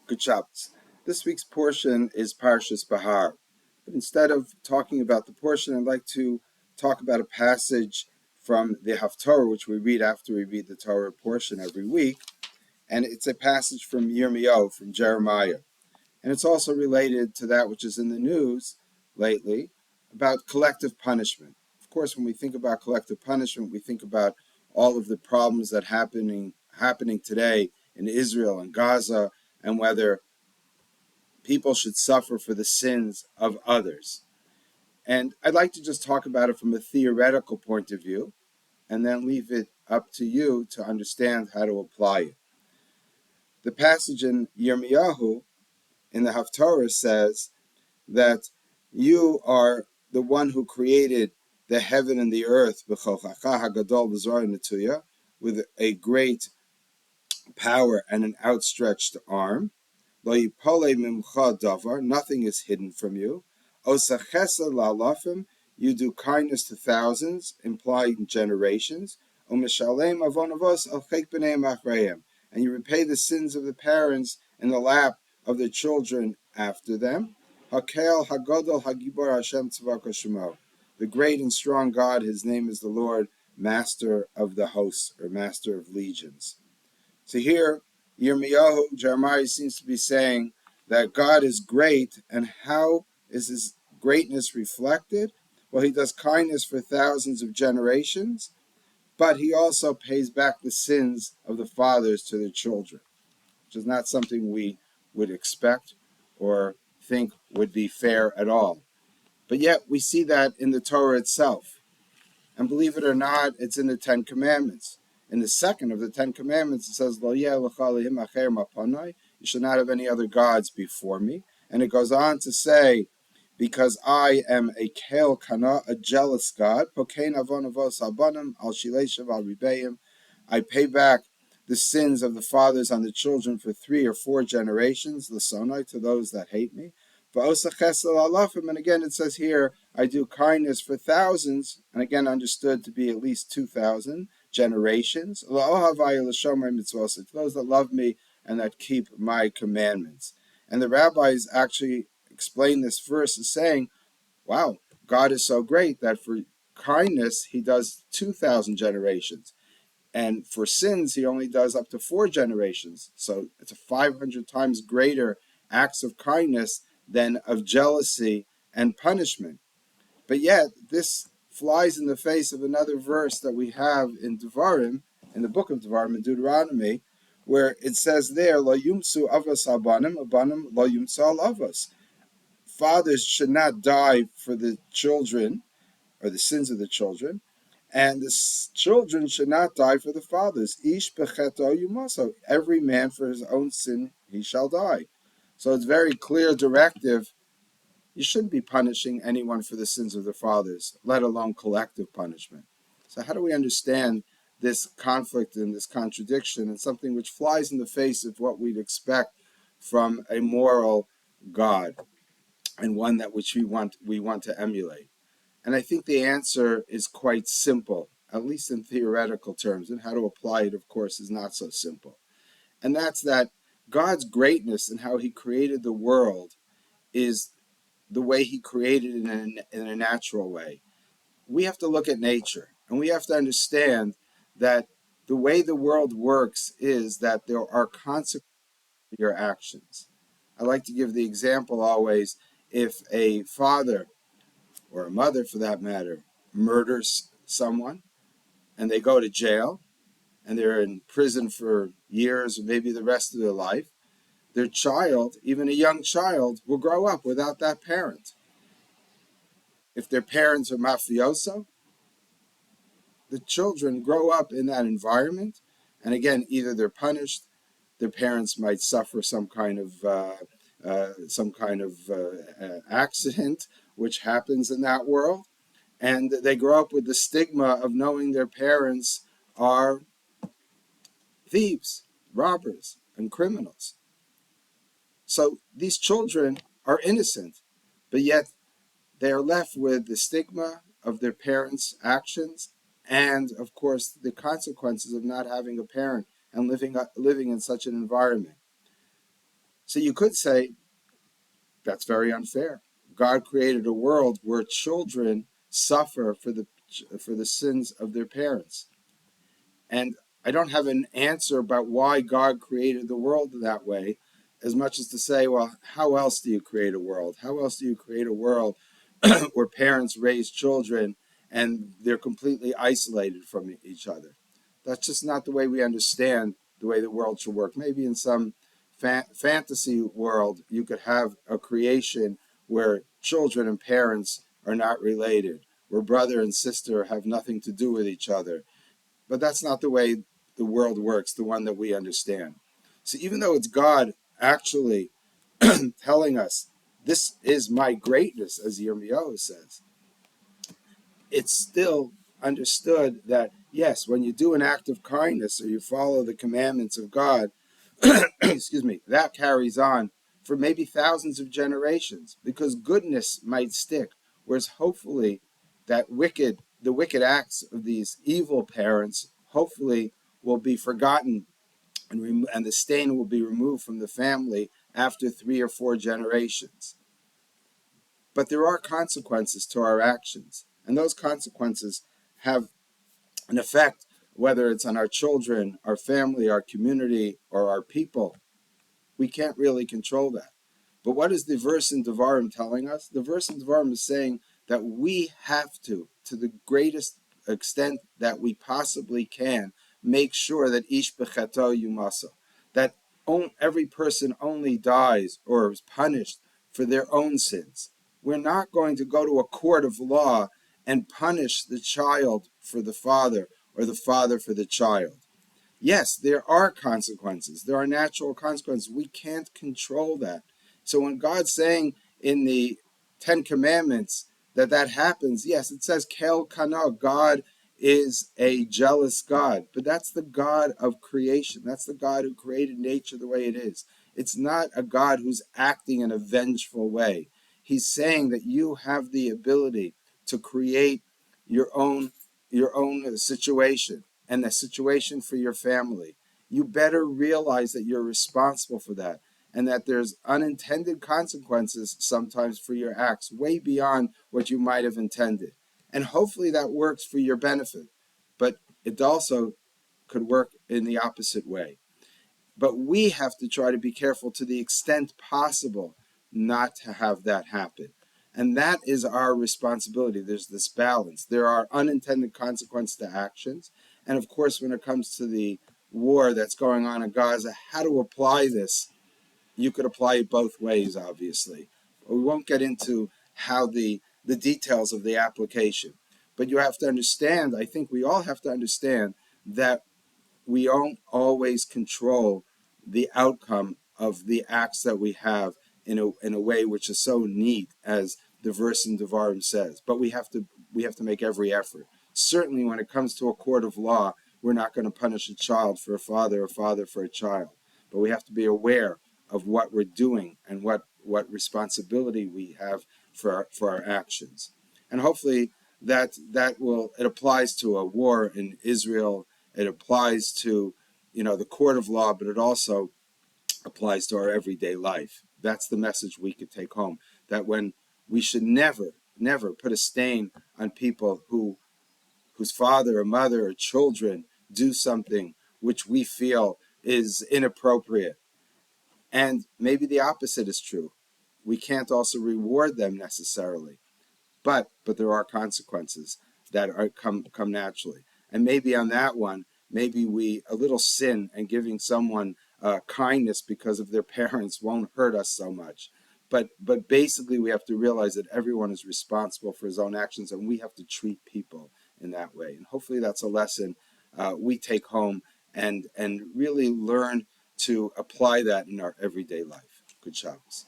Good Shabbos. This week's portion is Parshas Bahar. But instead of talking about the portion, I'd like to talk about a passage from the Haftorah, which we read after we read the Torah portion every week. And it's a passage from Yirmiyahu, from Jeremiah. And it's also related to that which is in the news lately about collective punishment. Of course, when we think about collective punishment, we think about all of the problems that happening today in Israel and Gaza, and whether people should suffer for the sins of others. And I'd like to just talk about it from a theoretical point of view, and then leave it up to you to understand how to apply it. The passage in Yirmiyahu in the Haftarah says that you are the one who created the heaven and the earth with a great power and an outstretched arm. Nothing is hidden from you. You do kindness to thousands, implying generations. And you repay the sins of the parents in the lap of the children after them. The great and strong God, his name is the Lord, master of the hosts, or master of legions. So here, Jeremiah seems to be saying that God is great, and how is his greatness reflected? Well, he does kindness for thousands of generations, but he also pays back the sins of the fathers to their children, which is not something we would expect or think would be fair at all. But yet we see that in the Torah itself. And believe it or not, it's in the Ten Commandments. In the second of the Ten Commandments, it says, Lo yeh lecha elihim acher mapanai. You should not have any other gods before me. And it goes on to say, because I am a kel kana, a jealous God, pokein avon avos abanim, al shileshav al ribeim. I pay back the sins of the fathers on the children for 3 or 4 generations, l'sonai, to those that hate me. And again, it says here, I do kindness for thousands, and again understood to be at least 2,000 generations, to those that love me and that keep my commandments. And the rabbis actually explain this verse as saying, wow, God is so great that for kindness, he does 2,000 generations. And for sins, he only does up to 4 generations. So it's a 500 times greater acts of kindness than of jealousy and punishment. But yet, this flies in the face of another verse that we have in Devarim, in the book of Devarim, in Deuteronomy, where it says there, Lo yumsu avos abanim, abanim lo yumsu al avos. Fathers should not die for the children, or the sins of the children, and the children should not die for the fathers. Ish becheto yumaso. Every man for his own sin he shall die. So it's very clear directive. You shouldn't be punishing anyone for the sins of their fathers, let alone collective punishment. So how do we understand this conflict and this contradiction, and something which flies in the face of what we'd expect from a moral God, and one that which we want to emulate? And I think the answer is quite simple, at least in theoretical terms, and how to apply it, of course, is not so simple. And that's that God's greatness and how he created the world is the way he created it in a natural way. We have to look at nature, and we have to understand that the way the world works is that there are consequences to your actions. I like to give the example always, if a father, or a mother for that matter, murders someone and they go to jail and they're in prison for years or maybe the rest of their life, their child, even a young child, will grow up without that parent. If their parents are mafioso, the children grow up in that environment, and again, either they're punished, their parents might suffer some kind of accident which happens in that world, and they grow up with the stigma of knowing their parents are thieves, robbers, and criminals. So these children are innocent, but yet they are left with the stigma of their parents' actions, and of course the consequences of not having a parent and living in such an environment. So you could say that's very unfair. God created a world where children suffer for the sins of their parents. And I don't have an answer about why God created the world that way, as much as to say, well, how else do you create a world? How else do you create a world where parents raise children and they're completely isolated from each other? That's just not the way we understand the way the world should work. Maybe in some fantasy world, you could have a creation where children and parents are not related, where brother and sister have nothing to do with each other. But that's not the way the world works, the one that we understand. So even though it's God actually telling us, this is my greatness, as Yirmiyahu says, it's still understood that, yes, when you do an act of kindness or you follow the commandments of God, excuse me, that carries on for maybe thousands of generations because goodness might stick. Whereas hopefully the wicked acts of these evil parents hopefully will be forgotten and the stain will be removed from the family after 3 or 4 generations. But there are consequences to our actions, and those consequences have an effect, whether it's on our children, our family, our community, or our people. We can't really control that. But what is the verse in Devarim telling us? The verse in Devarim is saying that we have to the greatest extent that we possibly can, make sure that ish becheto yumasa, that every person only dies or is punished for their own sins. We're not going to go to a court of law and punish the child for the father or the father for the child. Yes, there are consequences. There are natural consequences. We can't control that. So when God's saying in the Ten Commandments that happens, yes, it says Kel Kana, God is a jealous God. But that's the God of creation. That's the God who created nature the way it is. It's not a God who's acting in a vengeful way. He's saying that you have the ability to create your own situation and the situation for your family. You better realize that you're responsible for that and that there's unintended consequences sometimes for your acts way beyond what you might have intended. And hopefully that works for your benefit, but it also could work in the opposite way. But we have to try to be careful to the extent possible not to have that happen. And that is our responsibility. There's this balance. There are unintended consequences to actions. And of course, when it comes to the war that's going on in Gaza, how to apply this, you could apply it both ways, obviously. We won't get into how the details of the application. But you have to understand, I think we all have to understand that we don't always control the outcome of the acts that we have in a way which is so neat as the verse in Devarim says. But we have to make every effort. Certainly when it comes to a court of law, we're not going to punish a child for a father or father for a child. But we have to be aware of what we're doing and what responsibility we have for our actions. And hopefully it applies to a war in Israel. It applies to, the court of law, but it also applies to our everyday life. That's the message we could take home. That when we should never, never put a stain on people whose father or mother or children do something which we feel is inappropriate. And maybe the opposite is true. We can't also reward them necessarily. But there are consequences that come naturally. And maybe on that one, maybe a little sin and giving someone kindness because of their parents won't hurt us so much. But basically, we have to realize that everyone is responsible for his own actions, and we have to treat people in that way. And hopefully, that's a lesson we take home and really learn to apply that in our everyday life. Good Shabbos.